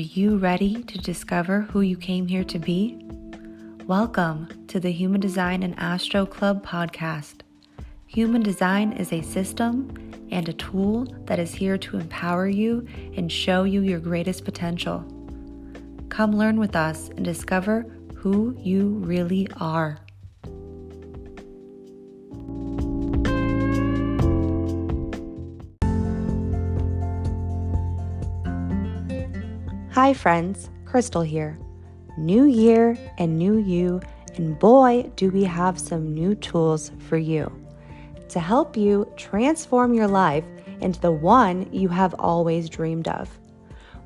you ready to discover who you came here to be? Welcome to the Human Design and Astro Club podcast. Human Design is a system and a tool that is here to empower you and show you your greatest potential. Come learn with us and discover who you really are. Hi friends, Krystle here. New year and new you, and boy, do we have some new tools for you to help you transform your life into the one you have always dreamed of.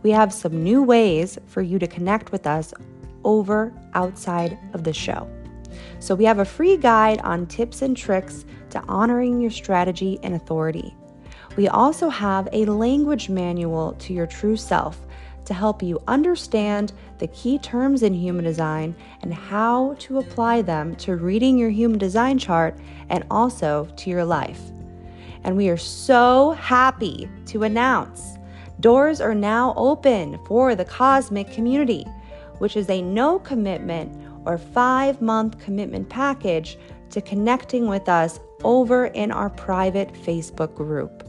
We have some new ways for you to connect with us outside of the show. So we have a free guide on tips and tricks to honoring your strategy and authority. We also have a language manual to your true self to help you understand the key terms in human design and how to apply them to reading your human design chart and also to your life. And we are so happy to announce doors are now open for the Cosmic Community, which is a no commitment or 5-month commitment package to connecting with us over in our private Facebook group.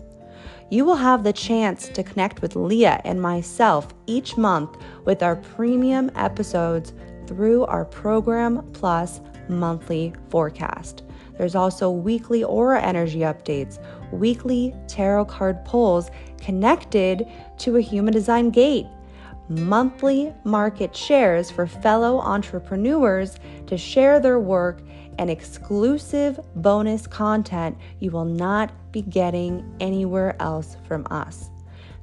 You will have the chance to connect with Leah and myself each month with our premium episodes through our Program Plus monthly forecast. There's also weekly aura energy updates, weekly tarot card pulls connected to a human design gate, monthly market shares for fellow entrepreneurs to share their work, and exclusive bonus content you will not be getting anywhere else from us.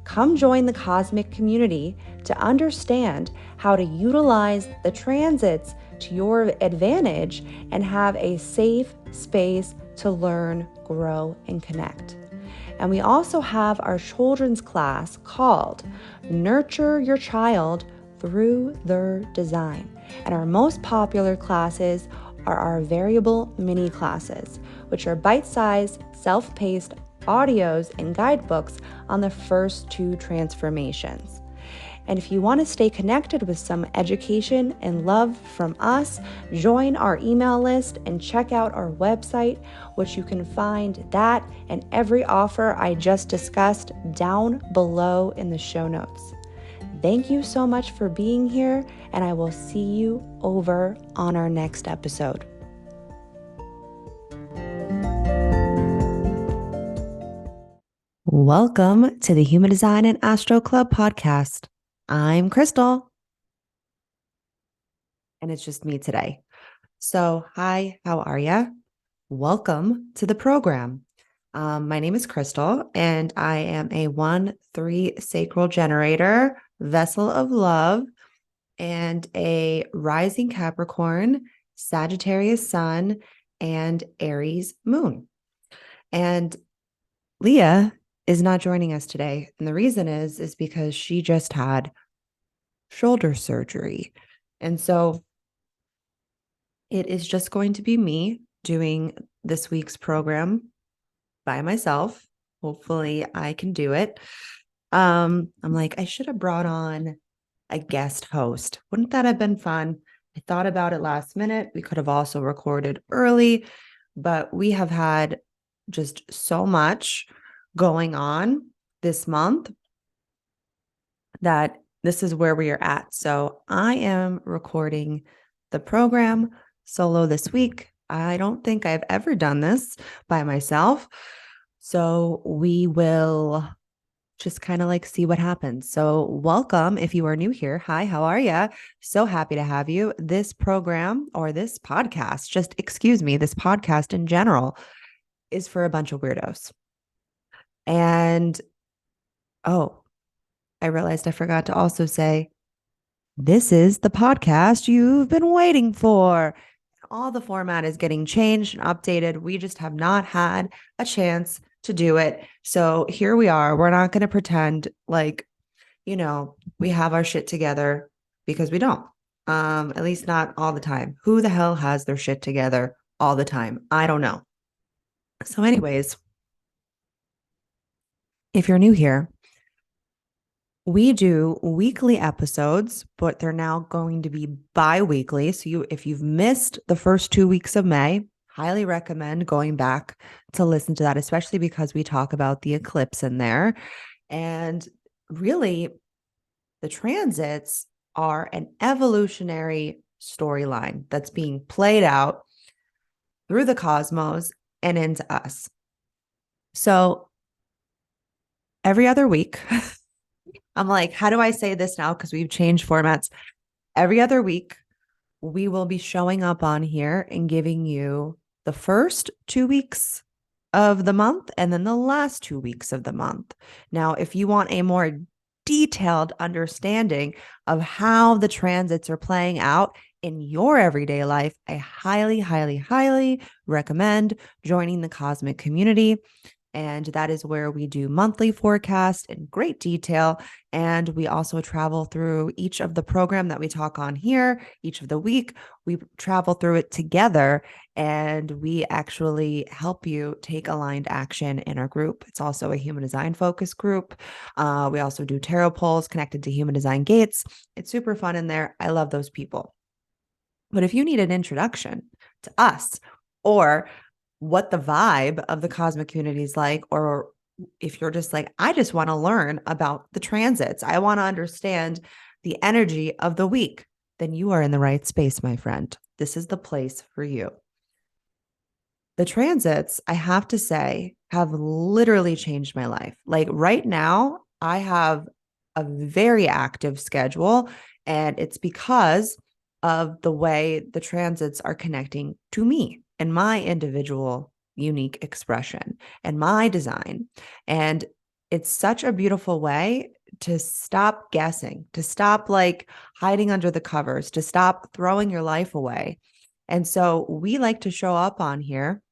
Come join the Cosmic Community to understand how to utilize the transits to your advantage and have a safe space to learn, grow, and connect. And we also have our children's class called Nurture Your Child Through Their Design. And our most popular classes are our variable mini classes, which are bite-sized, self-paced audios and guidebooks on the first 2 transformations. And if you want to stay connected with some education and love from us, join our email list and check out our website, which you can find that and every offer I just discussed down below in the show notes. Thank you so much for being here, and I will see you over on our next episode. Welcome to the Human Design and Astro Club podcast. I'm Krystle, and it's just me today. So, hi, how are ya? Welcome to the program. My name is Krystle, and I am a 1-3 sacral generator, vessel of love, and a rising Capricorn, Sagittarius sun, and Aries moon. And Leah is not joining us today. And the reason is because she just had shoulder surgery. And so it is just going to be me doing this week's program by myself. Hopefully I can do it. I'm like, I should have brought on a guest host. Wouldn't that have been fun? I thought about it last minute. We could have also recorded early, but we have had just so much going on this month that this is where we are at. So I am recording the program solo this week. I don't think I've ever done this by myself. So we will just kind of like see what happens. So welcome if you are new here. Hi, how are you? So happy to have you. This program or this podcast, this podcast in general is for a bunch of weirdos. And I realized I forgot to also say, this is the podcast you've been waiting for. All the format is getting changed and updated. We just have not had a chance to do it. So here we are. We're not going to pretend like, we have our shit together, because we don't. At least not all the time. Who the hell has their shit together all the time? I don't know. So anyways, if you're new here, We do weekly episodes, but they're now going to be bi-weekly. So if you've missed the first 2 weeks of May, highly recommend going back to listen to that, especially because we talk about the eclipse in there. And really, the transits are an evolutionary storyline that's being played out through the cosmos and into us. So every other week, I'm like, how do I say this now? Because we've changed formats. Every other week, we will be showing up on here and giving you the first 2 weeks of the month and then the last 2 weeks of the month. Now, if you want a more detailed understanding of how the transits are playing out in your everyday life, I highly, highly, highly recommend joining the cosmic community. And that is where we do monthly forecasts in great detail. And we also travel through each of the program that we talk on here, each of the week. We travel through it together and we actually help you take aligned action in our group. It's also a human design focus group. We also do tarot polls connected to human design gates. It's super fun in there. I love those people. But if you need an introduction to us or what the vibe of the cosmic community is like, or if you're just like, I just want to learn about the transits, I want to understand the energy of the week, then you are in the right space, my friend. This is the place for you. The transits, I have to say, have literally changed my life. Like right now, I have a very active schedule, and it's because of the way the transits are connecting to me and my individual unique expression and my design. And it's such a beautiful way to stop guessing, to stop like hiding under the covers, to stop throwing your life away. And so we like to show up on here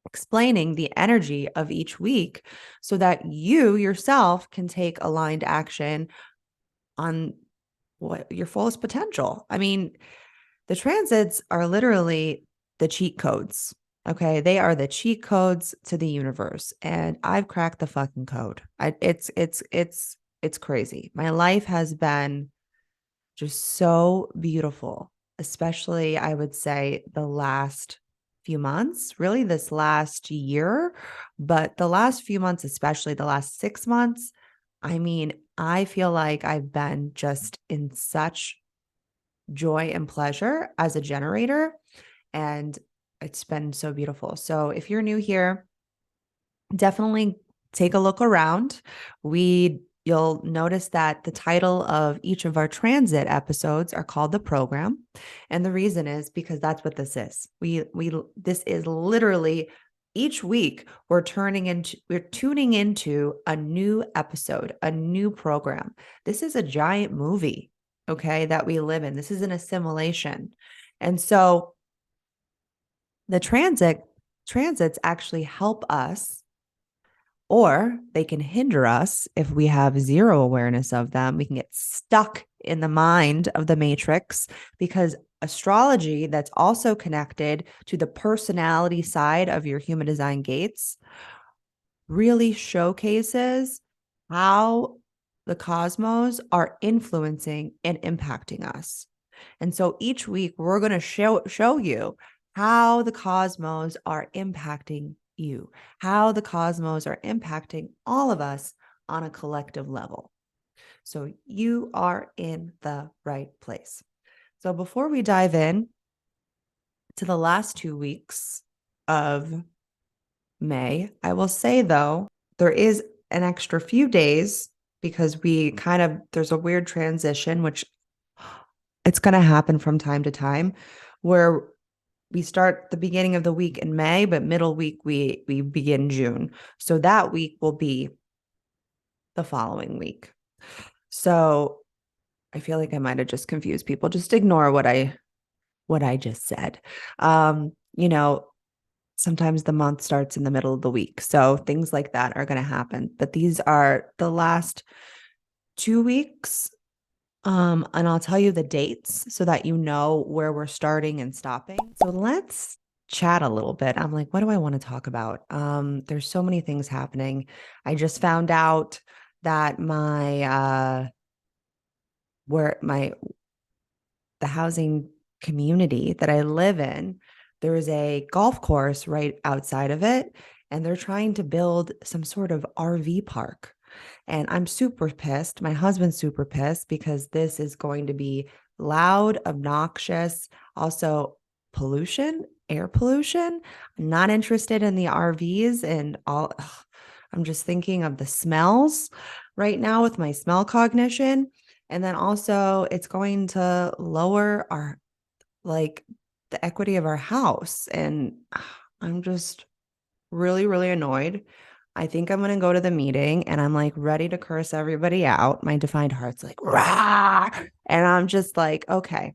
explaining the energy of each week so that you yourself can take aligned action on what your fullest potential. I mean, the transits are literally the cheat codes. Okay, they are the cheat codes to the universe, and I've cracked the fucking code. It's crazy. My life has been just so beautiful, especially I would say the last few months, really this last year, but the last few months, especially the last 6 months. I mean, I feel like I've been just in such joy and pleasure as a generator, and it's been so beautiful. So if you're new here, definitely take a look around. You'll notice that the title of each of our transit episodes are called the program. And the reason is because that's what this is. This is literally each week we're tuning into a new episode, a new program. This is a giant movie, okay, that we live in. This is an assimilation. And so the transits actually help us, or they can hinder us if we have zero awareness of them. We can get stuck in the mind of the matrix because astrology, that's also connected to the personality side of your human design gates, really showcases how the cosmos are influencing and impacting us. And so each week we're going to show you how the cosmos are impacting you, how the cosmos are impacting all of us on a collective level. So you are in the right place. So before we dive in to the last 2 weeks of May, I will say though, there is an extra few days because there's a weird transition, which it's going to happen from time to time, where we start the beginning of the week in May, but middle week we begin June. So that week will be the following week. So I feel like I might have just confused people. Just ignore what I just said. You know, sometimes the month starts in the middle of the week. So things like that are going to happen. But these are the last 2 weeks. And I'll tell you the dates so that you know where we're starting and stopping. So let's chat a little bit. I'm like, what do I want to talk about? There's so many things happening. I just found out that the housing community that I live in, there's a golf course right outside of it, and they're trying to build some sort of RV park. And I'm super pissed. My husband's super pissed because this is going to be loud, obnoxious, also pollution, air pollution. I'm not interested in the RVs and all. Ugh, I'm just thinking of the smells right now with my smell cognition. And then also it's going to lower our like the equity of our house. And I'm just really, really annoyed. I think I'm going to go to the meeting and I'm like ready to curse everybody out. My defined heart's like, rah. And I'm just like, okay,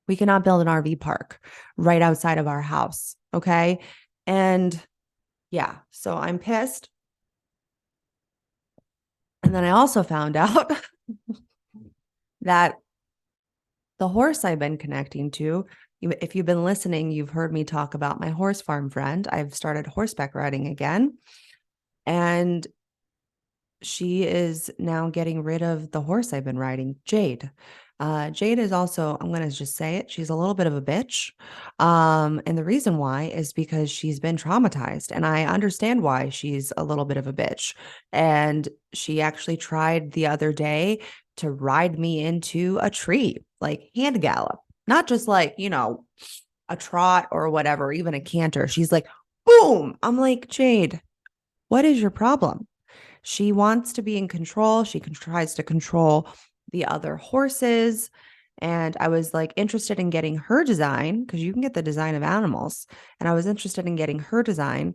we cannot build an RV park right outside of our house. Okay. And yeah, so I'm pissed. And then I also found out that the horse I've been connecting to, if you've been listening, you've heard me talk about my horse farm friend. I've started horseback riding again. And she is now getting rid of the horse I've been riding, Jade. Jade is also, I'm going to just say it, she's a little bit of a bitch. And the reason why is because she's been traumatized. And I understand why she's a little bit of a bitch. And she actually tried the other day to ride me into a tree, like hand gallop, not just like, a trot or whatever, even a canter. She's like, boom. I'm like, Jade, what is your problem? She wants to be in control. She tries to control the other horses. And I was like interested in getting her design because you can get the design of animals. And I was interested in getting her design.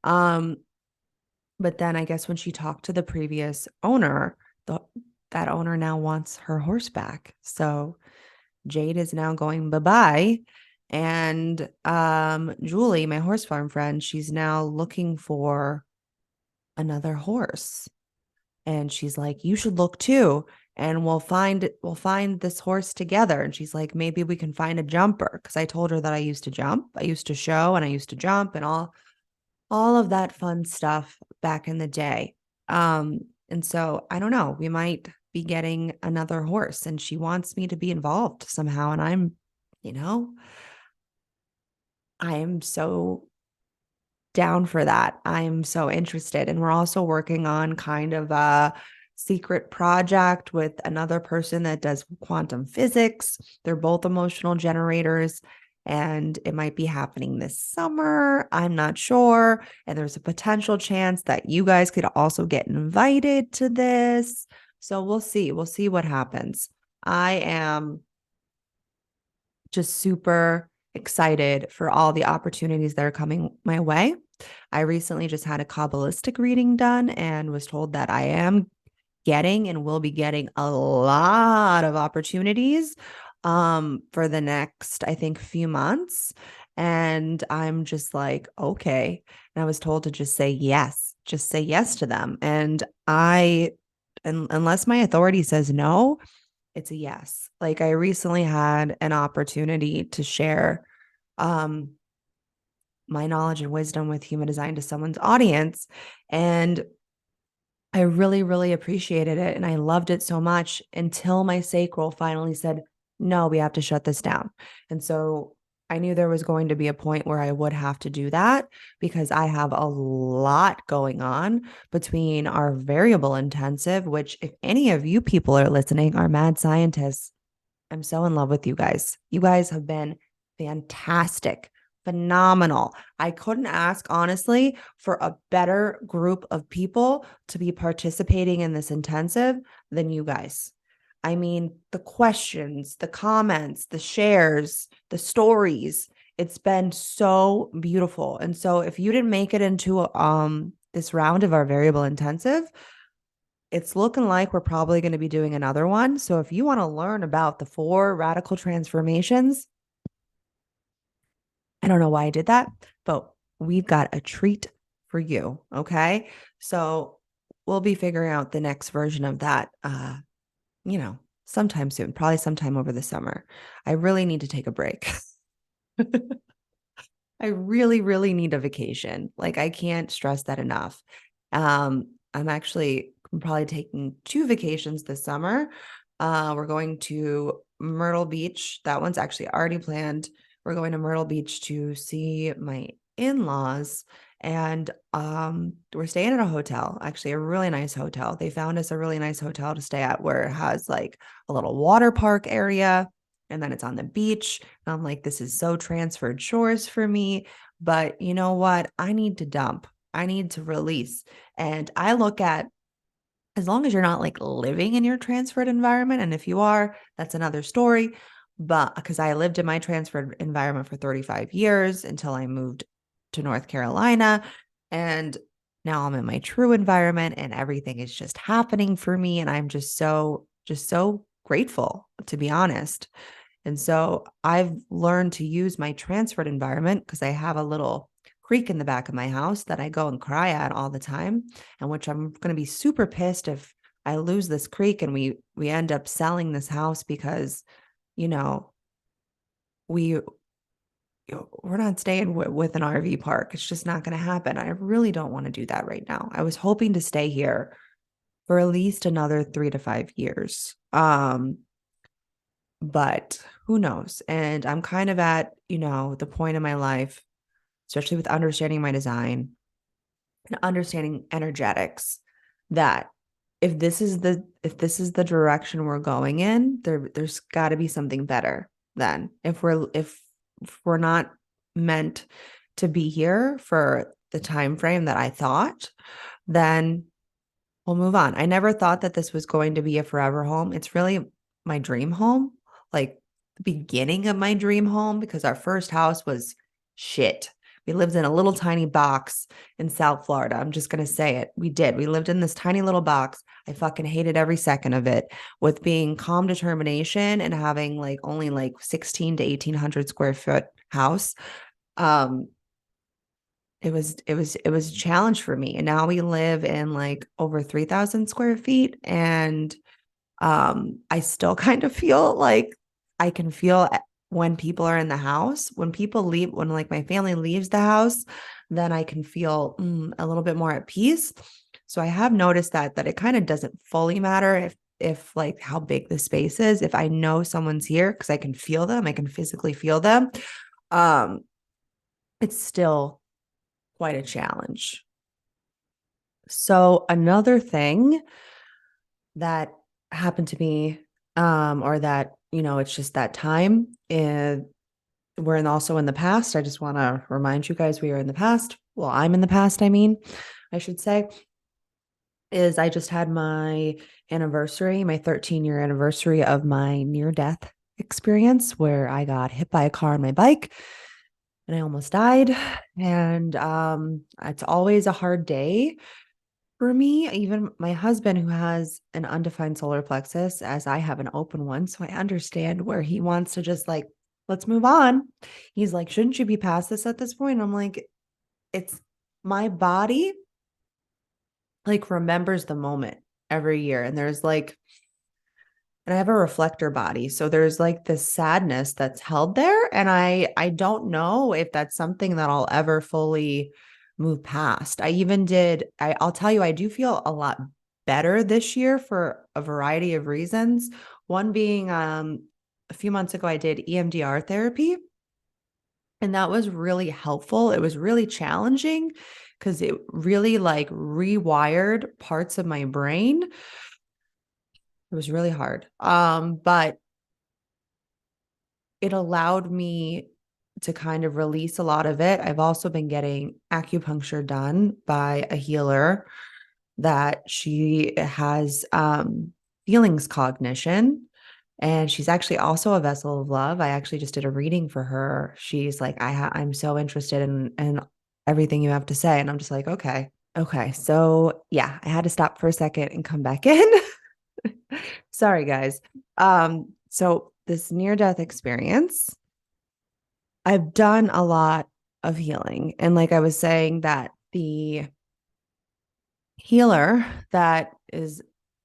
Um, but then I guess when she talked to the previous owner, that owner now wants her horse back. So Jade is now going bye-bye. And Julie, my horse farm friend, she's now looking for another horse. And she's like, you should look too. And we'll find this horse together. And she's like, maybe we can find a jumper. Cause I told her that I used to jump. I used to show and I used to jump and all of that fun stuff back in the day. And so I don't know, we might be getting another horse and she wants me to be involved somehow. And you know, I am so down for that. I'm so interested. And we're also working on kind of a secret project with another person that does quantum physics. They're both emotional generators, and it might be happening this summer. I'm not sure. And there's a potential chance that you guys could also get invited to this. So we'll see. We'll see what happens. I am just super excited for all the opportunities that are coming my way. I recently just had a Kabbalistic reading done and was told that I am getting and will be getting a lot of opportunities for the next, I think, few months. And I'm just like, okay. And I was told to just say yes to them. And unless my authority says no, it's a yes. Like I recently had an opportunity to share um my knowledge and wisdom with human design to someone's audience, and I really, really appreciated it. And I loved it so much until my sacral finally said, no, we have to shut this down. And so I knew there was going to be a point where I would have to do that because I have a lot going on between our variable intensive, which, if any of you people are listening, are mad scientists. I'm so in love with you guys. You guys have been fantastic, phenomenal. I couldn't ask, honestly, for a better group of people to be participating in this intensive than you guys. I mean, the questions, the comments, the shares, the stories, it's been so beautiful. And so if you didn't make it into this round of our variable intensive, it's looking like we're probably going to be doing another one. So if you want to learn about the 4 radical transformations, I don't know why I did that, but we've got a treat for you. Okay. So we'll be figuring out the next version of that, sometime soon, probably sometime over the summer. I really need to take a break. I really, really need a vacation. Like I can't stress that enough. I'm actually I'm probably taking 2 vacations this summer. We're going to Myrtle Beach. That one's actually already planned. We're going to Myrtle Beach to see my in-laws, and we're staying at a hotel, actually a really nice hotel. They found us a really nice hotel to stay at where it has like a little water park area, and then it's on the beach. And I'm like, this is so transferred shores for me. But you know what? I need to dump. I need to release. And I look at, as long as you're not like living in your transferred environment, and if you are, that's another story. But because I lived in my transferred environment for 35 years until I moved to North Carolina, and now I'm in my true environment and everything is just happening for me. And I'm just so grateful, to be honest. And so I've learned to use my transferred environment because I have a little creek in the back of my house that I go and cry at all the time, and which I'm going to be super pissed if I lose this creek and we end up selling this house because, you know, we we're not staying with an RV park. It's just not going to happen. I really don't want to do that right now. I was hoping to stay here for at least another 3 to 5 years. But who knows? And I'm kind of at, the point in my life, especially with understanding my design and understanding energetics, that if this is the direction we're going in, there's got to be something better. Then if we're not meant to be here for the time frame that I thought, then we'll move on. I never thought that this was going to be a forever home. It's really my dream home, like the beginning of my dream home, because our first house was shit. We lived in a little tiny box in South Florida. I'm just going to say it. We did. We lived in this tiny little box. I fucking hated every second of it, with being calm determination and having like only like 16 to 1800 square foot house. It was a challenge for me. And now we live in like over 3,000 square feet. And I still kind of feel like I can feel when people are in the house. When people leave, when like my family leaves the house, then I can feel a little bit more at peace. So I have noticed that it kind of doesn't fully matter if like how big the space is. If I know someone's here, because I can feel them, I can physically feel them. It's still quite a challenge. So another thing that happened to me, or that, it's just that time, and we're also in the past. I just want to remind you guys, we are in the past. Well, I'm in the past, I should say, is I just had my anniversary, my 13-year anniversary of my near-death experience, where I got hit by a car on my bike and I almost died. And it's always a hard day for me. Even my husband, who has an undefined solar plexus, as I have an open one, so I understand where he wants to just like, let's move on. He's like, shouldn't you be past this at this point? I'm like, it's my body like remembers the moment every year. And I have a reflector body. So there's like this sadness that's held there. And I don't know if that's something that I'll ever fully move past. I'll tell you, I do feel a lot better this year for a variety of reasons. One being, a few months ago, I did EMDR therapy, and that was really helpful. It was really challenging because it really like rewired parts of my brain. It was really hard. But it allowed me to kind of release a lot of it. I've also been getting acupuncture done by a healer that she has feelings cognition. And she's actually also a vessel of love. I actually just did a reading for her. She's like, I'm so interested in everything you have to say. And I'm just like, okay. Okay. So yeah, I had to stop for a second and come back in. Sorry, guys. So this near-death experience, I've done a lot of healing. And like I was saying, that the healer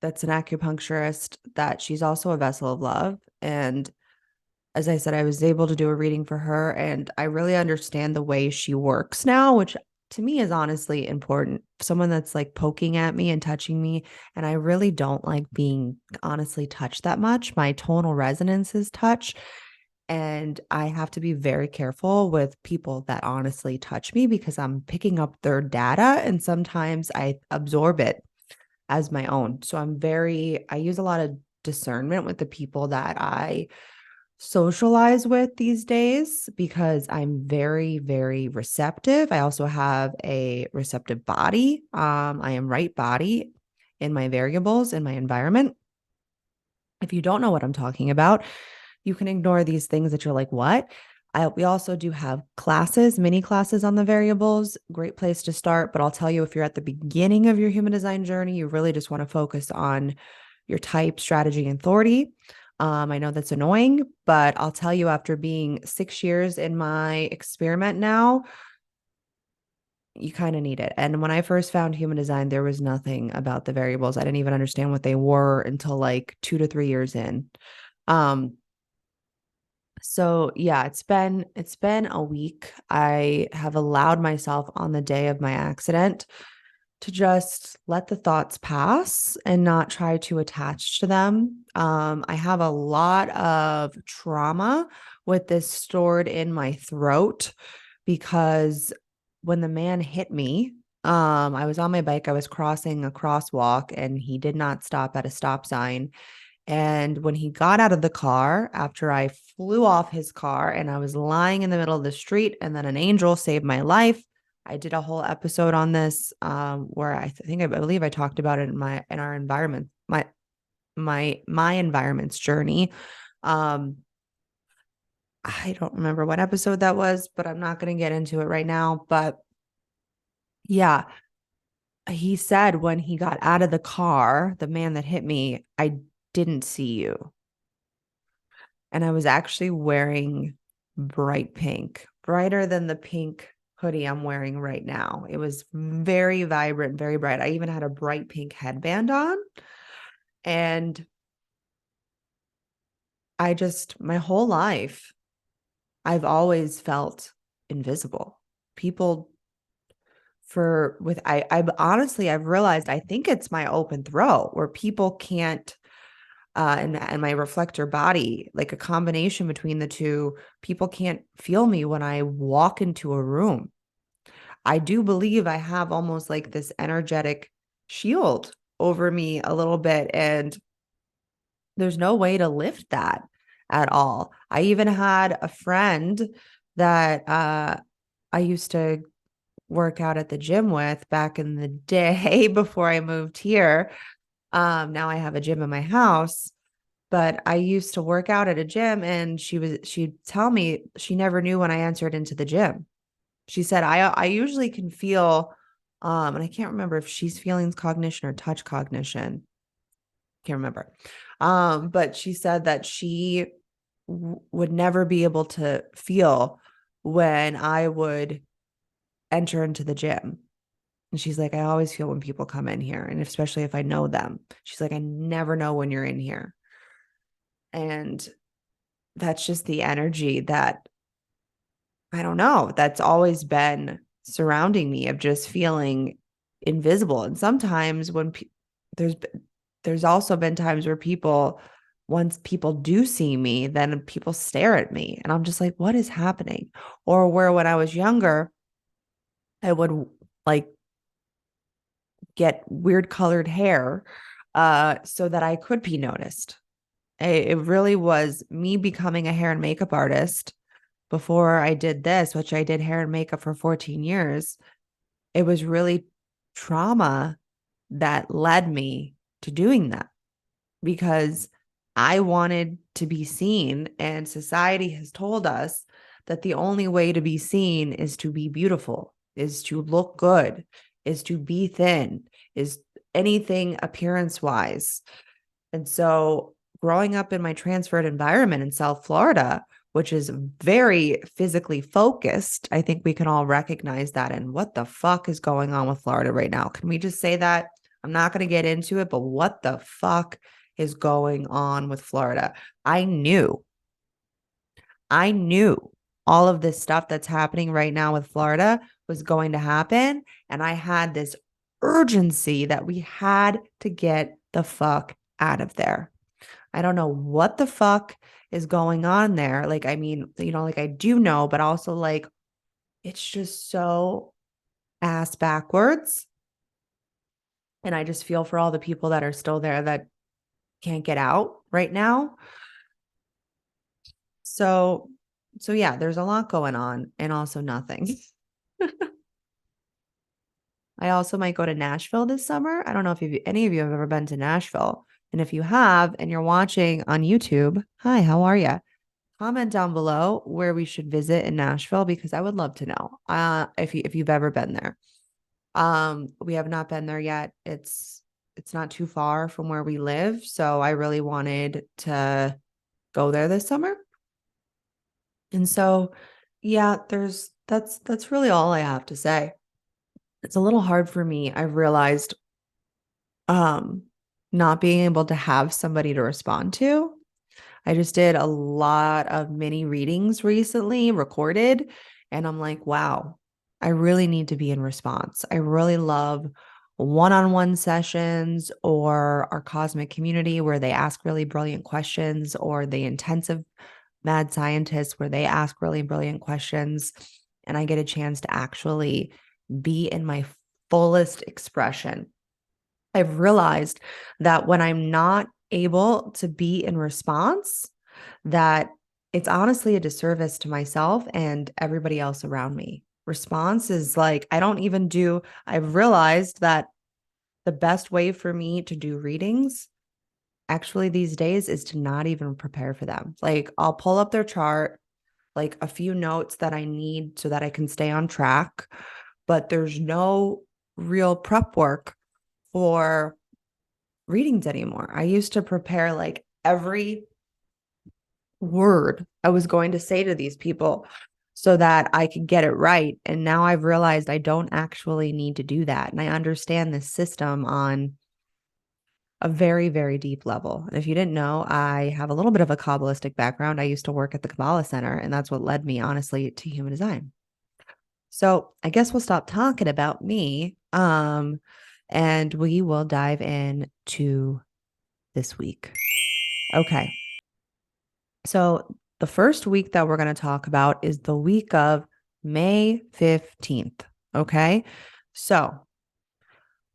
that's an acupuncturist, that she's also a vessel of love. And as I said, I was able to do a reading for her, and I really understand the way she works now, which to me is honestly important. Someone that's like poking at me and touching me. And I really don't like being honestly touched that much. My tonal resonance is touch. And I have to be very careful with people that honestly touch me because I'm picking up their data and sometimes I absorb it as my own. So I use a lot of discernment with the people that I socialize with these days because I'm very, very receptive. I also have a receptive body. I am right body in my variables in my environment. If you don't know what I'm talking about, you can ignore these things that you're like, what? We also do have classes, mini classes on the variables. Great place to start. But I'll tell you, if you're at the beginning of your human design journey, you really just want to focus on your type, strategy, and authority. I know that's annoying, but I'll tell you, after being 6 years in my experiment now, you kind of need it. And when I first found human design, there was nothing about the variables. I didn't even understand what they were until like 2 to 3 years in. Um, so yeah, it's been a week. I have allowed myself on the day of my accident to just let the thoughts pass and not try to attach to them. I have a lot of trauma with this stored in my throat because when the man hit me, I was on my bike, I was crossing a crosswalk, and he did not stop at a stop sign. And when he got out of the car, after I flew off his car and I was lying in the middle of the street, and then an angel saved my life. I did a whole episode on this, where I believe I talked about it in our environment, my environment's journey. Um, I don't remember what episode that was, but I'm not going to get into it right now. But yeah, he said when he got out of the car, the man that hit me, I didn't see you. And I was actually wearing bright pink, brighter than the pink hoodie I'm wearing right now. It was very vibrant, very bright. I even had a bright pink headband on. And my whole life, I've always felt invisible. People I've honestly, I've realized, I think it's my open throat where people can't, and my reflector body, like a combination between the two, people can't feel me when I walk into a room. I do believe I have almost like this energetic shield over me a little bit, and there's no way to lift that at all. I even had a friend that I used to work out at the gym with back in the day before I moved here. Now I have a gym in my house, but I used to work out at a gym, and she'd tell me she never knew when I entered into the gym. She said, I usually can feel, and I can't remember if she's feelings cognition or touch cognition. Can't remember. But she said that she would never be able to feel when I would enter into the gym. And she's like, I always feel when people come in here, and especially if I know them. She's like, I never know when you're in here. And that's just the energy that, I don't know, that's always been surrounding me, of just feeling invisible. And sometimes there's there's also been times where once people do see me, then people stare at me, and I'm just like, what is happening? Or where when I was younger, I would like get weird colored hair, so that I could be noticed. It really was me becoming a hair and makeup artist before I did this, which I did hair and makeup for 14 years. It was really trauma that led me to doing that, because I wanted to be seen, and society has told us that the only way to be seen is to be beautiful, is to look good, is to be thin, is anything appearance wise. And so growing up in my transferred environment in South Florida, which is very physically focused, I think we can all recognize that. And what the fuck is going on with Florida right now? Can we just say that? I'm not going to get into it, but what the fuck is going on with Florida? I knew all of this stuff that's happening right now with Florida was going to happen. And I had this urgency that we had to get the fuck out of there. I don't know what the fuck is going on there. Like, I mean, like I do know, but also like, it's just so ass backwards. And I just feel for all the people that are still there that can't get out right now. So yeah, there's a lot going on and also nothing. I also might go to Nashville this summer. I don't know if any of you have ever been to Nashville. And if you have and you're watching on YouTube, hi, how are you? Comment down below where we should visit in Nashville because I would love to know if you've ever been there. We have not been there yet. It's not too far from where we live, so I really wanted to go there this summer. And so, yeah, that's really all I have to say. It's a little hard for me. I've realized not being able to have somebody to respond to. I just did a lot of mini readings recently, recorded, and I'm like, wow, I really need to be in response. I really love one-on-one sessions or our cosmic community where they ask really brilliant questions, or the intensive mad scientists where they ask really brilliant questions and I get a chance to actually be in my fullest expression. I've realized that when I'm not able to be in response, that it's honestly a disservice to myself and everybody else around me. Response is like, I've realized that the best way for me to do readings actually these days is to not even prepare for them. Like, I'll pull up their chart, like a few notes that I need so that I can stay on track, but there's no real prep work for readings anymore. I used to prepare like every word I was going to say to these people so that I could get it right. And now I've realized I don't actually need to do that. And I understand this system on a very, very deep level. And if you didn't know, I have a little bit of a Kabbalistic background. I used to work at the Kabbalah Center, and that's what led me, honestly, to human design. So I guess we'll stop talking about me. And we will dive in to this week. Okay. So the first week that we're going to talk about is the week of May 15th. Okay. So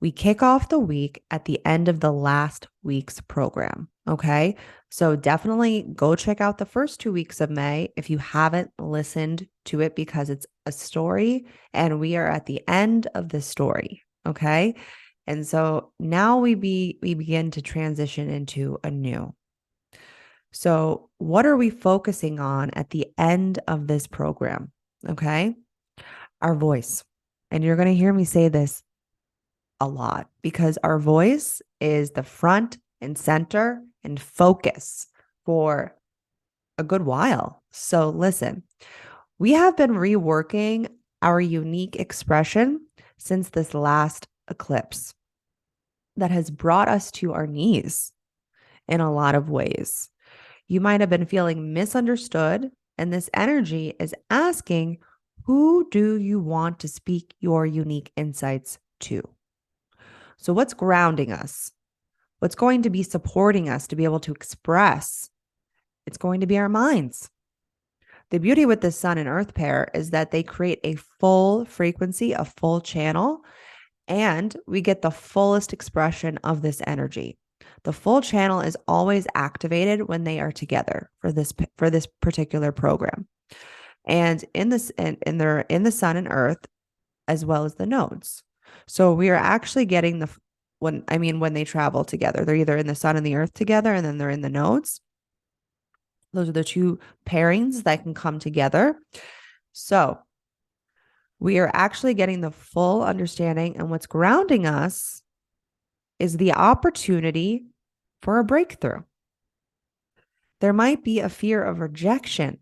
we kick off the week at the end of the last week's program. Okay. So definitely go check out the first 2 weeks of May if you haven't listened to it, because it's a story and we are at the end of the story. Okay. And so now we begin to transition into a new. So what are we focusing on at the end of this program? Okay. Our voice. And you're going to hear me say this a lot because our voice is the front and center and focus for a good while. So listen, we have been reworking our unique expression since this last eclipse that has brought us to our knees in a lot of ways. You might have been feeling misunderstood, and this energy is asking, who do you want to speak your unique insights to? So what's grounding us? What's going to be supporting us to be able to express? It's going to be our minds. The beauty with the sun and earth pair is that they create a full frequency, a full channel, and we get the fullest expression of this energy. The full channel is always activated when they are together for this particular program. And they're in the sun and earth as well as the nodes. So we are actually getting when they travel together, they're either in the sun and the earth together, and then they're in the nodes. Those are the two pairings that can come together. So we are actually getting the full understanding, and what's grounding us is the opportunity for a breakthrough. There might be a fear of rejection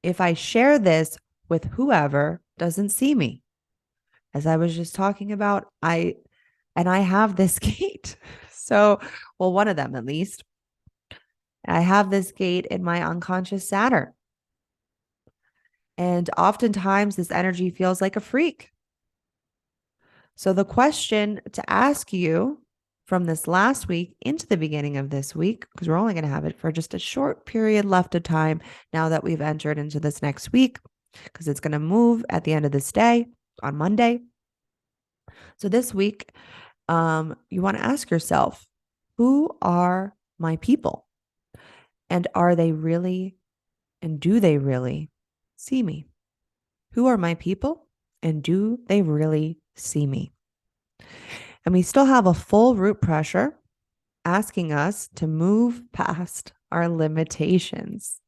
if I share this with whoever doesn't see me. As I was just talking about, I have this gate. So, well, one of them at least. I have this gate in my unconscious Saturn. And oftentimes this energy feels like a freak. So the question to ask you from this last week into the beginning of this week, because we're only going to have it for just a short period left of time now that we've entered into this next week, because it's going to move at the end of this day on Monday. So this week, you want to ask yourself, who are my people? And are they really, and do they really see me? Who are my people? And do they really see me? And we still have a full root pressure asking us to move past our limitations.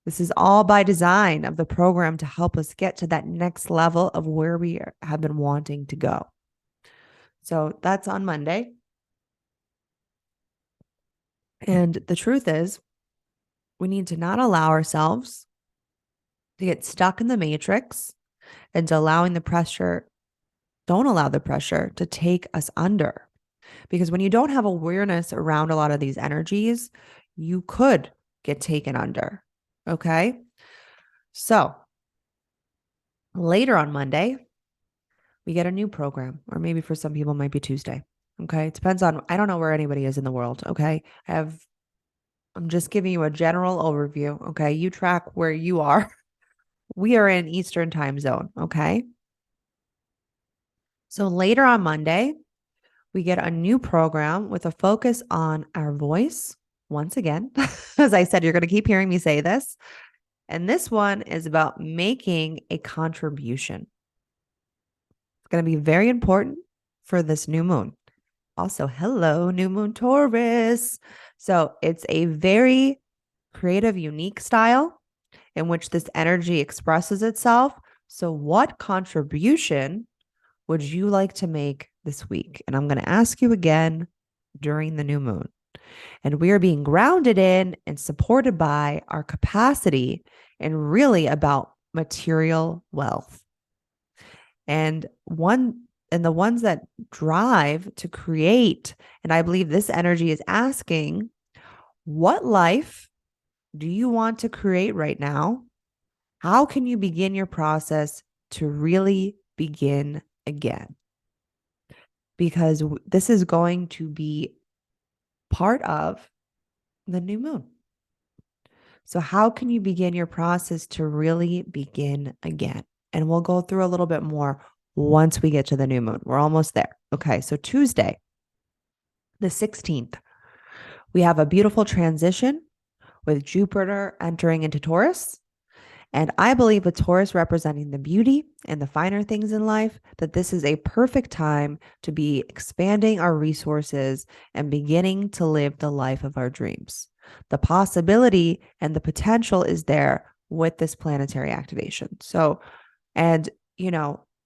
This is all by design of the program to help us get to that next level of where we have been wanting to go. So that's on Monday. And the truth is, we need to not allow ourselves to get stuck in the matrix and to don't allow the pressure to take us under. Because when you don't have awareness around a lot of these energies, you could get taken under. Okay. So later on Monday, we get a new program, or maybe for some people, it might be Tuesday. Okay. It depends on, I don't know where anybody is in the world. Okay. I'm just giving you a general overview. Okay. You track where you are. We are in Eastern time zone. Okay. So later on Monday, we get a new program with a focus on our voice. Once again, as I said, you're going to keep hearing me say this. And this one is about making a contribution. It's going to be very important for this new moon. Also, hello, new moon Taurus. So it's a very creative, unique style in which this energy expresses itself. So what contribution would you like to make this week? And I'm going to ask you again during the new moon. And we are being grounded in and supported by our capacity and really about material wealth. And the ones that drive to create, and I believe this energy is asking, what life do you want to create right now? How can you begin your process to really begin again? Because this is going to be part of the new moon. So how can you begin your process to really begin again? And we'll go through a little bit more once we get to the new moon. We're almost there. Okay. So Tuesday, the 16th, we have a beautiful transition with Jupiter entering into Taurus. And I believe with Taurus representing the beauty and the finer things in life, that this is a perfect time to be expanding our resources and beginning to live the life of our dreams. The possibility and the potential is there with this planetary activation. So, and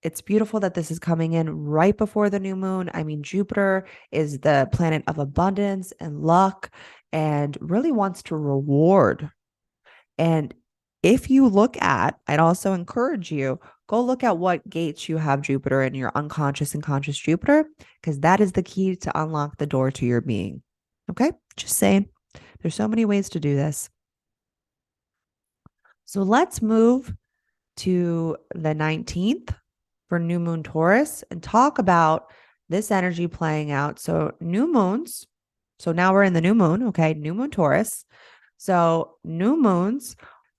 it's beautiful that this is coming in right before the new moon. I mean, Jupiter is the planet of abundance and luck and really wants to reward. And if you look at, I'd also encourage you, go look at what gates you have Jupiter in your unconscious and conscious Jupiter, because that is the key to unlock the door to your being. Okay. Just saying. There's so many ways to do this. So let's move to the 19th for new moon Taurus and talk about this energy playing out. So new moons. So now we're in the new moon. Okay. New moon Taurus. So new moons,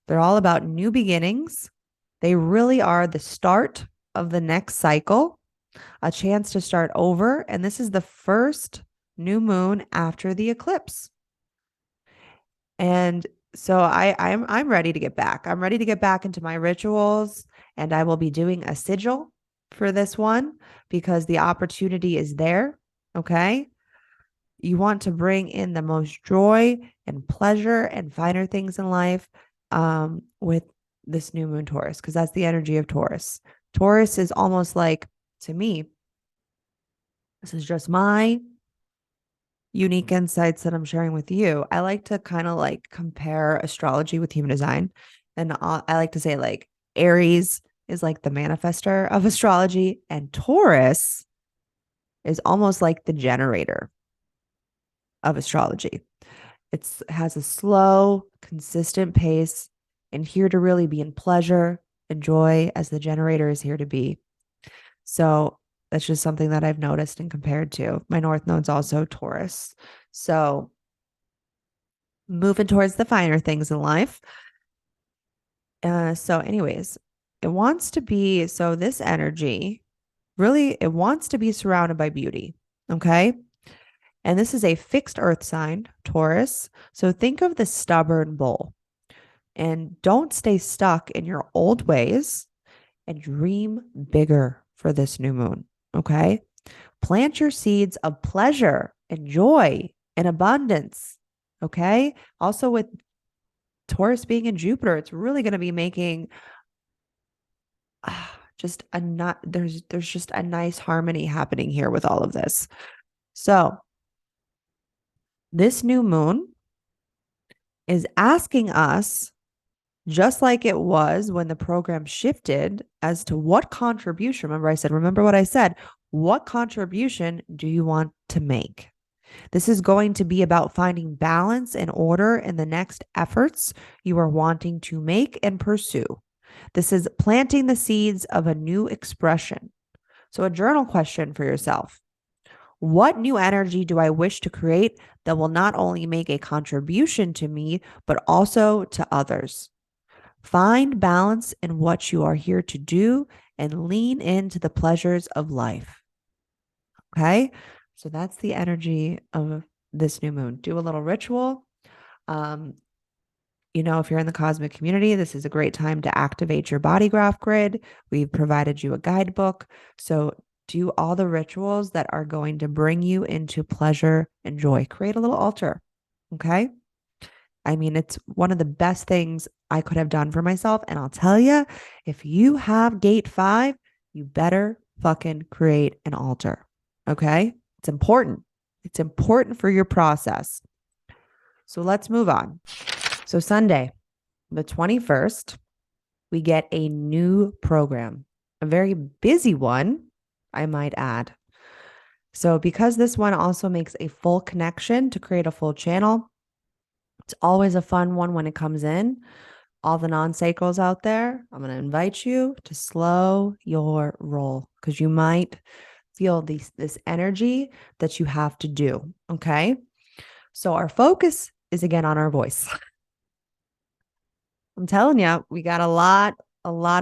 they're all about new beginnings. They really are the start of the next cycle, a chance to start over. And this is the first new moon after the eclipse. And so I'm ready to get back. I'm ready to get back into my rituals, and I will be doing a sigil for this one because the opportunity is there. Okay. You want to bring in the most joy and pleasure and finer things in life with this new moon Taurus, because that's the energy of Taurus. Taurus is almost like, to me, this is just my unique insights that I'm sharing with you. I like to kind of like compare astrology with human design. And I like to say like Aries is like the manifester of astrology, and Taurus is almost like the generator of astrology. It has a slow, consistent pace and here to really be in pleasure and joy as the generator is here to be. So That's just something that I've noticed and compared to. My North Node's also Taurus. So moving towards the finer things in life. So anyways, it wants to be, so this energy really, it wants to be surrounded by beauty. Okay. And this is a fixed earth sign, Taurus. So think of the stubborn bull and don't stay stuck in your old ways and dream bigger for this new moon. Okay. Plant your seeds of pleasure and joy and abundance. Okay. Also, with Taurus being in Jupiter, it's really going to be making just a not there's just a nice harmony happening here with all of this. So, this new moon is asking us, just like it was when the program shifted, as to what contribution. Remember what I said, what contribution do you want to make? This is going to be about finding balance and order in the next efforts you are wanting to make and pursue. This is planting the seeds of a new expression. So, a journal question for yourself: what new energy do I wish to create that will not only make a contribution to me, but also to others? Find balance in what you are here to do and lean into the pleasures of life. Okay. So that's the energy of this new moon. Do a little ritual. If you're in the cosmic community, this is a great time to activate your body graph grid. We've provided you a guidebook. So do all the rituals that are going to bring you into pleasure and joy. Create a little altar. Okay. I mean, it's one of the best things I could have done for myself. And I'll tell you, if you have gate 5, you better fucking create an altar. Okay. It's important. It's important for your process. So let's move on. So Sunday, the 21st, we get a new program, a very busy one, I might add. So because this one also makes a full connection to create a full channel, it's always a fun one when it comes in. All the non-sacrals out there, I'm going to invite you to slow your roll because you might feel this energy that you have to do. Okay. So our focus is again on our voice. I'm telling you, we got a lot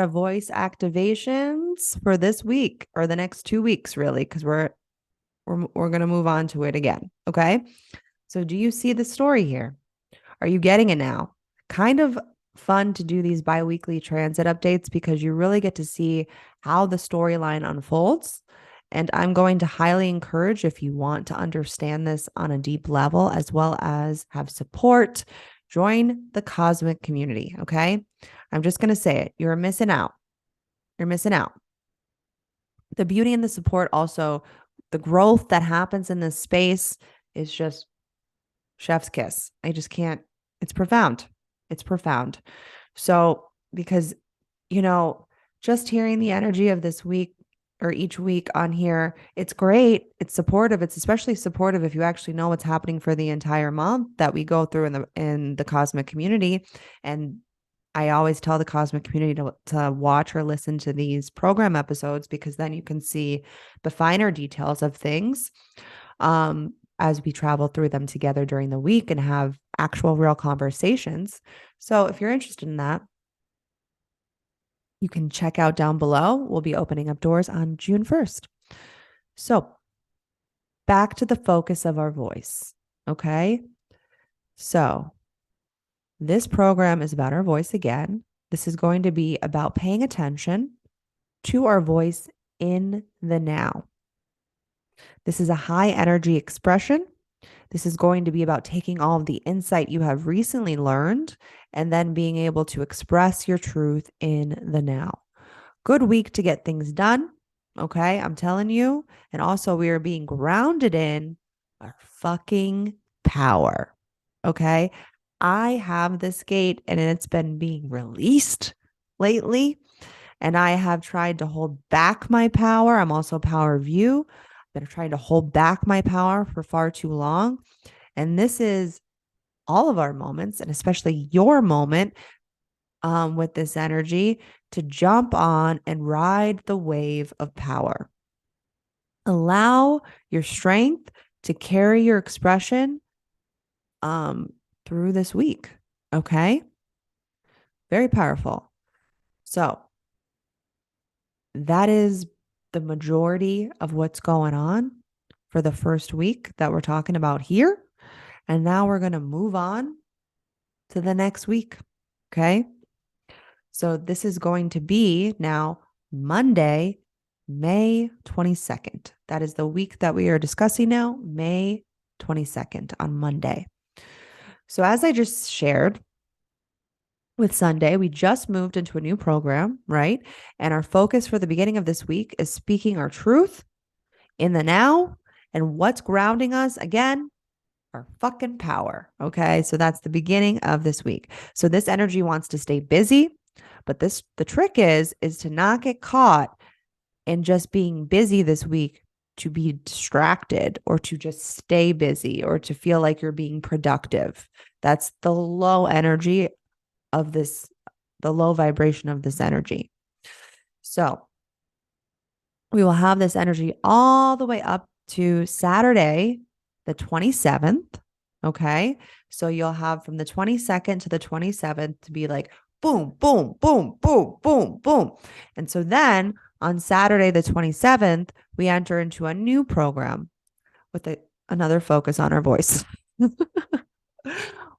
of voice activations for this week or the next 2 weeks, really, because we're going to move on to it again. Okay. So do you see the story here? Are you getting it now? Kind of fun to do these bi-weekly transit updates because you really get to see how the storyline unfolds. And I'm going to highly encourage, if you want to understand this on a deep level, as well as have support, join the cosmic community. Okay. I'm just going to say it. You're missing out. You're missing out. The beauty and the support, also the growth that happens in this space, is just chef's kiss. I just can't. It's profound. It's profound. So, because, just hearing the energy of this week or each week on here, it's great. It's supportive. It's especially supportive if you actually know what's happening for the entire month that we go through in the cosmic community. And I always tell the cosmic community to watch or listen to these program episodes, because then you can see the finer details of things as we travel through them together during the week and have actual real conversations. So if you're interested in that, you can check out down below. We'll be opening up doors on June 1st. So back to the focus of our voice. Okay. So this program is about our voice again. This is going to be about paying attention to our voice in the now. This is a high energy expression. This is going to be about taking all of the insight you have recently learned and then being able to express your truth in the now. Good week to get things done. Okay, I'm telling you. And also, we are being grounded in our fucking power. Okay, I have this gate and it's been being released lately. And I have tried to hold back my power. I'm also power of you. I've been trying to hold back my power for far too long. And this is all of our moments, and especially your moment with this energy, to jump on and ride the wave of power. Allow your strength to carry your expression through this week. Okay. Very powerful. So that is the majority of what's going on for the first week that we're talking about here. And now we're going to move on to the next week. Okay. So this is going to be now Monday, May 22nd. That is the week that we are discussing now, May 22nd on Monday. So as I just shared with Sunday, we just moved into a new program, right? And our focus for the beginning of this week is speaking our truth in the now. And what's grounding us again? Our fucking power. Okay. So that's the beginning of this week. So this energy wants to stay busy, but the trick is to not get caught in just being busy this week, to be distracted or to just stay busy or to feel like you're being productive. That's the low energy of this, the low vibration of this energy. So we will have this energy all the way up to Saturday, the 27th. Okay. So you'll have from the 22nd to the 27th to be like boom, boom, boom, boom, boom, boom. And so then on Saturday, the 27th, we enter into a new program with another focus on our voice.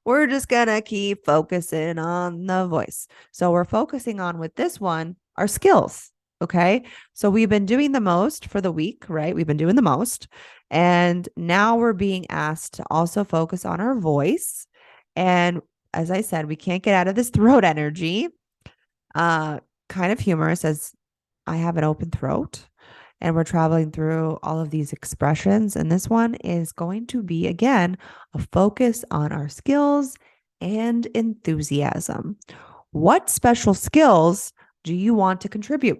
We're just going to keep focusing on the voice. So we're focusing on with this one, our skills. Okay. So we've been doing the most for the week, right? We've been doing the most. And now we're being asked to also focus on our voice. And as I said, we can't get out of this throat energy. Kind of humorous as I have an open throat and we're traveling through all of these expressions. And this one is going to be, again, a focus on our skills and enthusiasm. What special skills do you want to contribute?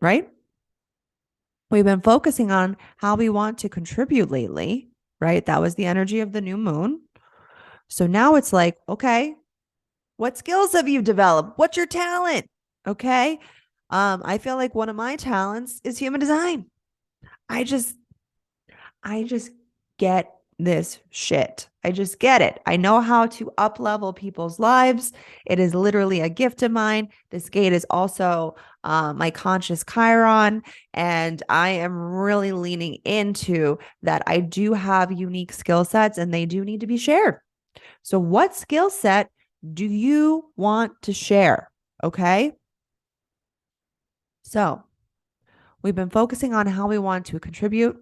Right? We've been focusing on how we want to contribute lately, right? That was the energy of the new moon. So now it's like, okay, what skills have you developed? What's your talent? Okay. I feel like one of my talents is human design. I just get this shit. I just get it. I know how to up level people's lives. It is literally a gift of mine. This gate is also my conscious Chiron. And I am really leaning into that. I do have unique skill sets and they do need to be shared. So, what skill set do you want to share? Okay. So, we've been focusing on how we want to contribute.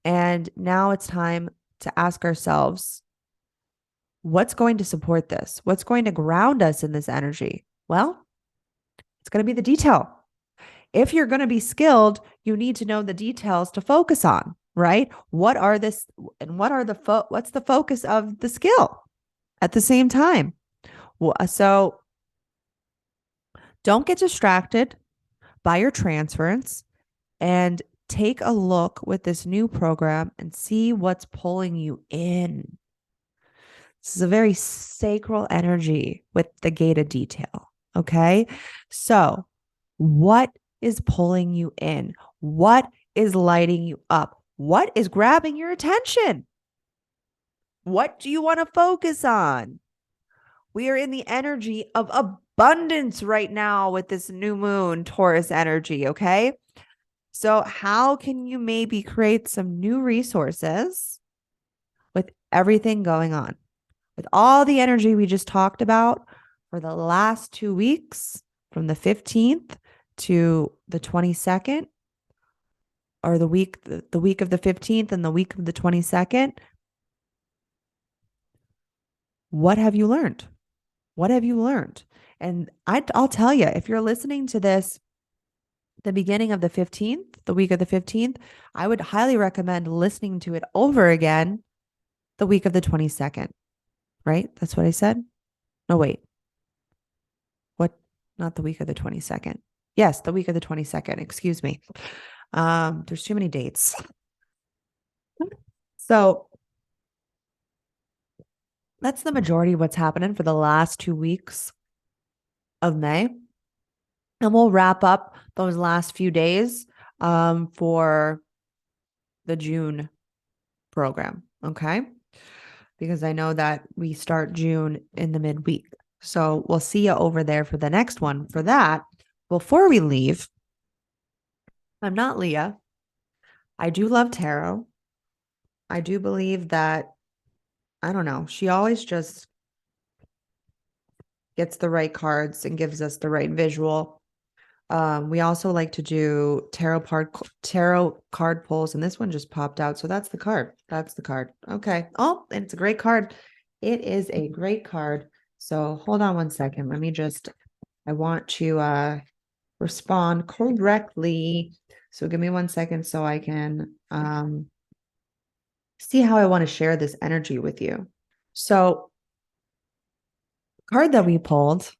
And now it's time to ask ourselves, what's going to support this? What's going to ground us in this energy? Well, it's going to be the detail. If you're going to be skilled, you need to know the details to focus on, right? What are this and what are what's the focus of the skill at the same time? So don't get distracted by your transference and take a look with this new program and see what's pulling you in. This is a very sacral energy with the gated detail. Okay. So, what is pulling you in? What is lighting you up? What is grabbing your attention? What do you want to focus on? We are in the energy of abundance right now with this new moon Taurus energy. Okay. So, how can you maybe create some new resources with everything going on? With all the energy we just talked about for the last 2 weeks, from the 15th to the 22nd, or the week of the 15th and the week of the 22nd, what have you learned? What have you learned? And I'll tell you, if you're listening to this the beginning of the 15th, the week of the 15th, I would highly recommend listening to it over again the week of the 22nd, right? That's what I said. No, wait. What? Not the week of the 22nd. Yes, the week of the 22nd. Excuse me. There's too many dates. So that's the majority of what's happening for the last 2 weeks of May. And we'll wrap up those last few days for the June program. Okay. Because I know that we start June in the midweek. So we'll see you over there for the next one. For that, before we leave, I'm not Leah. I do love tarot. I do believe that, I don't know, she always just gets the right cards and gives us the right visual. We also like to do tarot card pulls, and this one just popped out. So that's the card. That's the card. Okay. Oh, and it's a great card. It is a great card. So hold on one second. I want to respond correctly. So give me 1 second so I can see how I want to share this energy with you. So the card that we pulled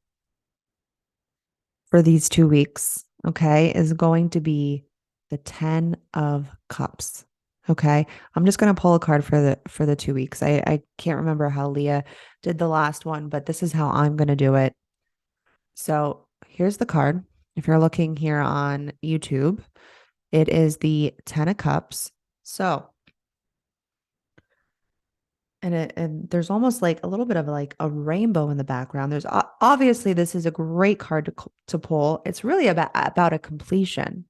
for these 2 weeks, okay, is going to be the 10 of Cups. Okay. I'm just going to pull a card for the 2 weeks. I can't remember how Leah did the last one, but this is how I'm going to do it. So here's the card. If you're looking here on YouTube, it is the 10 of Cups. So, and there's almost like a little bit of like a rainbow in the background. There's obviously this is a great card to pull. It's really about a completion.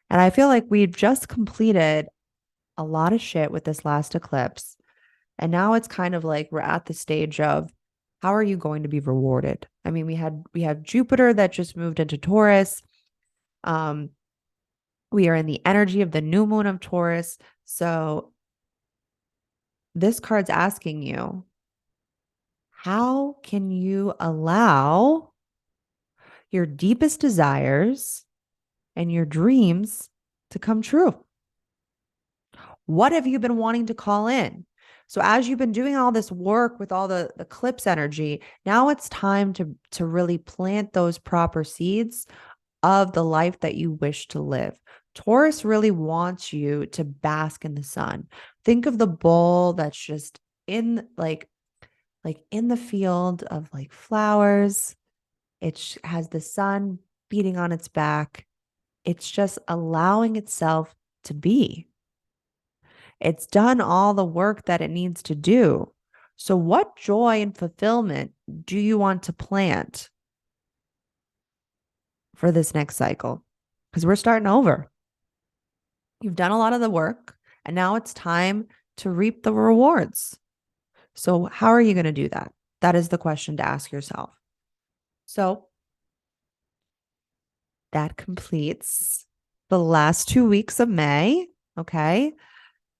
And I feel like we've just completed a lot of shit with this last eclipse. And now it's kind of like we're at the stage of how are you going to be rewarded? I mean, we have Jupiter that just moved into Taurus. We are in the energy of the new moon of Taurus. So this card's asking you, how can you allow your deepest desires and your dreams to come true? What have you been wanting to call in? So as you've been doing all this work with all the eclipse energy, now it's time to really plant those proper seeds of the life that you wish to live. Taurus really wants you to bask in the sun. Think of the bowl that's just in like in the field of like flowers. It has the sun beating on its back. It's just allowing itself to be. It's done all the work that it needs to do. So what joy and fulfillment do you want to plant for this next cycle? Because we're starting over. You've done a lot of the work, and now it's time to reap the rewards. So how are you going to do that? That is the question to ask yourself. So that completes the last 2 weeks of May. Okay.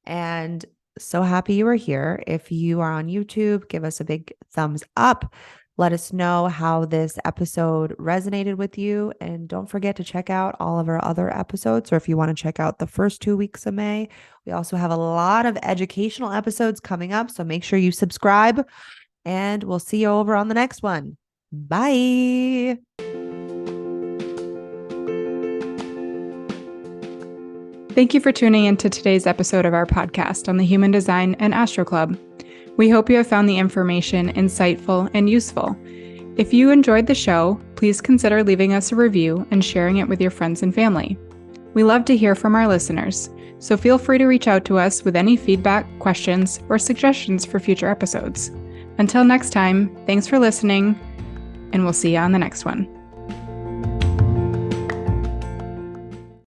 And so happy you are here. If you are on YouTube, give us a big thumbs up. Let us know how this episode resonated with you. And don't forget to check out all of our other episodes. Or if you want to check out the first 2 weeks of May, we also have a lot of educational episodes coming up. So make sure you subscribe, and we'll see you over on the next one. Bye. Thank you for tuning into today's episode of our podcast on the Human Design and Astro Club. We hope you have found the information insightful and useful. If you enjoyed the show, please consider leaving us a review and sharing it with your friends and family. We love to hear from our listeners, so feel free to reach out to us with any feedback, questions, or suggestions for future episodes. Until next time, thanks for listening, and we'll see you on the next one.